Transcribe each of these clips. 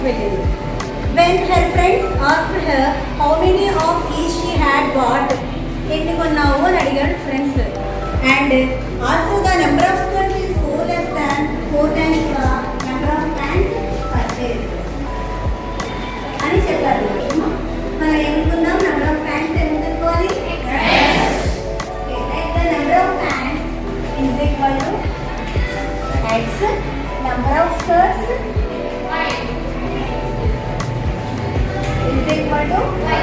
పెట్టింది. When her friends asked her how many of each she had bought, ఎన్ని కొన్నావు అని అడిగాడు friends. And also the number of skirts is 4 less than 4 times the number of pants purchased అని చెప్పారు. మనం ఏమనుకుందాం, number of pants ఎంత అనుకోవాలి, the number of pants is equal to x number of skirts is equal to y.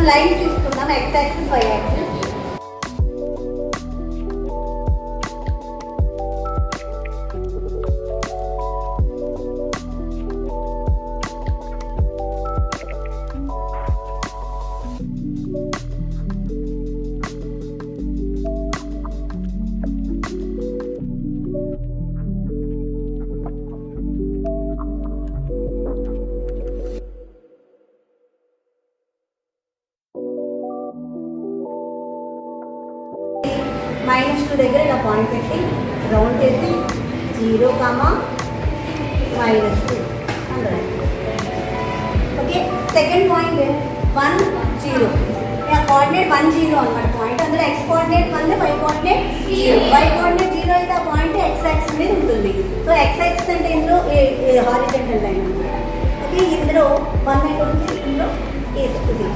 Lines తీసుకుందాం, x axis y axis. -2 దగ్గర ఇలా point పెట్టి round చేసి 0, -2 అందరూ. Okay, second point 1, 0. కోఆర్డినేట్ 1, 0 అనమాట పాయింట్. అందులో x coordinate 1, y coordinate 0. y coordinate 0 అయితే ఆ పాయింట్ x యాక్సిస్ మీద ఉంటుంది. సో x యాక్సిస్ అంటే ఇందులో హారిజంటల్ లైన్ అనమాట. ఓకే, ఇందులో 1 ఎక్కడ ఉంది, ఇందులో a ఉంది.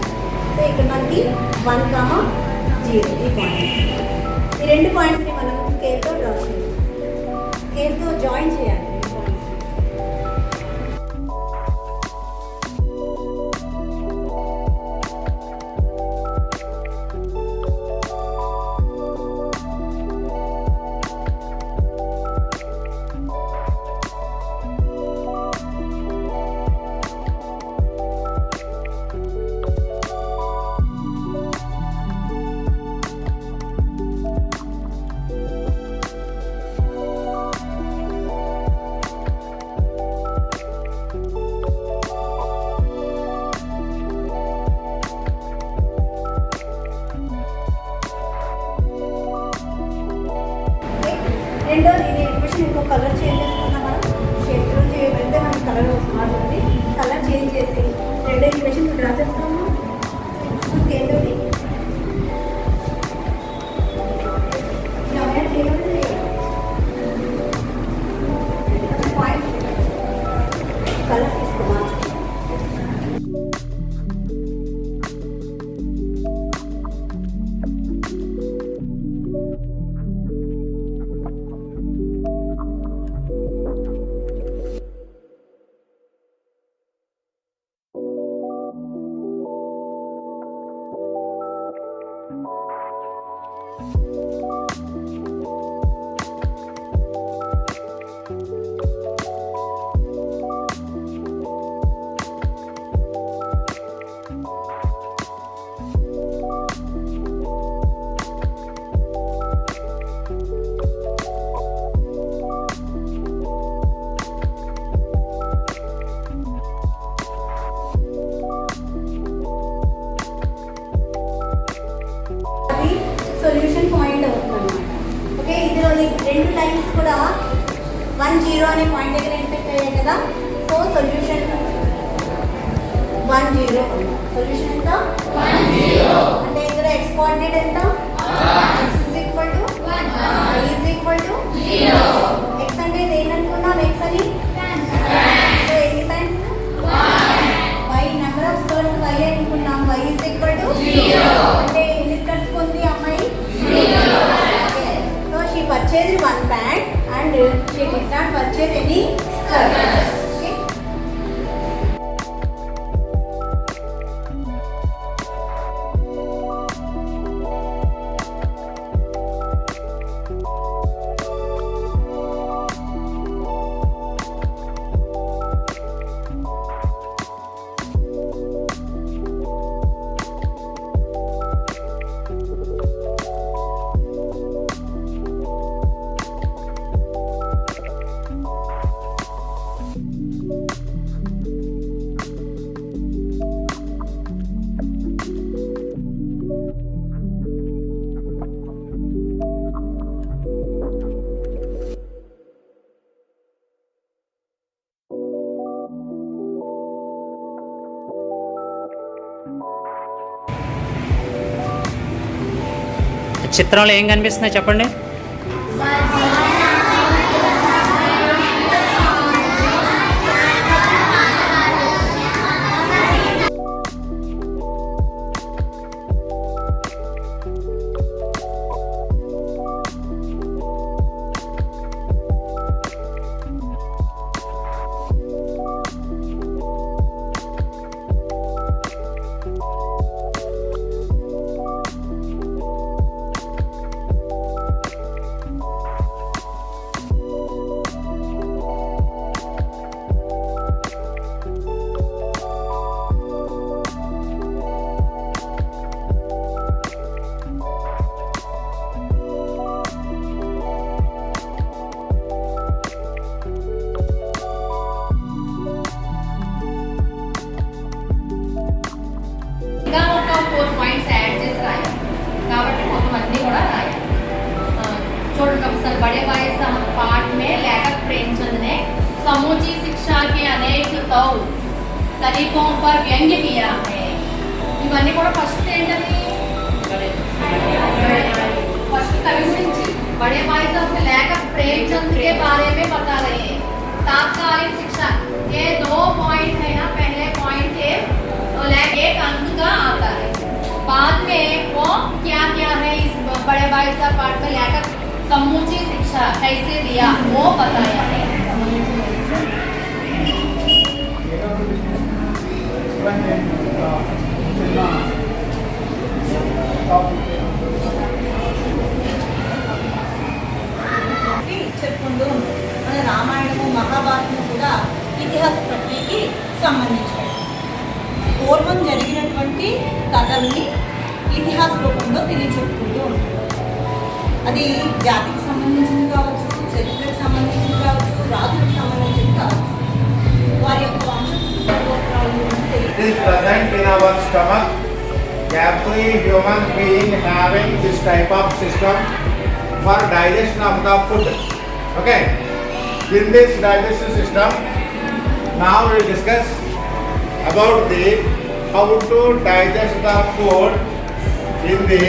సో ఇక్కడ మనకి 1, 0 ఈ పాయింట్. ఈ రెండు పాయింట్స్ని మనం స్కేల్తో డ్రా చేయాలి, స్కేల్తో జాయిన్ చేయాలి. రెండో దీని ఎక్వేషన్ ఇంకో కలర్ చేంజ్ చేసుకున్నాం. మనం షేప్లో చేయబడితే మనకి కలర్ మారుతుంది. కలర్ చేంజ్ చేసి రెండో ఎక్వేషన్ డ్రా చేస్తాము. ఏంటది కలర్ తీసుకున్నాం. సొల్యూషన్ పాయింట్ అవుతుంది అనమాట. ఓకే, ఇందులో రెండు లైన్స్ కూడా 1, 0 అనే పాయింట్ దగ్గర ఇంటర్సెక్ట్ అయ్యాయి కదా. So solution 1, 0. సొల్యూషన్ ఎంత, 1, 0. అంటే ఇందులో x కోఆర్డినేట్ ఎంత, x is equal to 1, y is equal to 0. x అంటే ఏంటనుకున్నాం, x అని సో ఎన్ని times 1. y number of skirts y అనుకున్నాం, y is equal to 0. అంటే ఎన్ని స్కర్ట్స్ కొంది అమ్మాయి, 0. So she purchased 1 pant and she did not purchase any skirt. చిత్రంలో ఏం కనిపిస్తున్నాయి చెప్పండి. ఇంకా ఒక 4 పాయింట్స్ యాడ్ చేసి రాయాలి కాబట్టి మొత్తం అన్నీ కూడా రాయాలి. చూడండి ఒకసారి बड़े भाई साहब पाठ में लेखक प्रेमचंद ने समूची शिक्षा के अनेक तरीकों पर व्यंग्य किया है. ఇవన్నీ కూడా ఫస్ట్ ఏంటని फर्स्ट कवि गुరించి बड़े भाई साहब लेखक प्रेमचंद के बारे में बता रहे हैं. तात्कालिक शिक्षा ये 2 पॉइंट है ना. पहले पॉइंट है एक अंक का आता है. बाद में वो क्या क्या है इस बड़े भाई साहब पाठ में लेकर समूची शिक्षा कैसे दिया वो बताया है. చెప్పుకుంటూ మన రామాయణము మహాభారతము కూడా ఇతిహాస ప్రక్రియకి సంబంధించినవి. పూర్వం జరిగినటువంటి కథల్ని ఇతిహాస రూపంలో తెలియచెప్పుకుంటూ ఉంటాం. అది జాతికి సంబంధించింది కావచ్చు, చరిత్రకు సంబంధించింది కావచ్చు, రాజులకు సంబంధించింది కావచ్చు. వారి యొక్క వంశోత్తరాల గురించి every human being having this type of system for digestion of the food. Okay, in this digestive system now we will discuss about the how to digest the food in the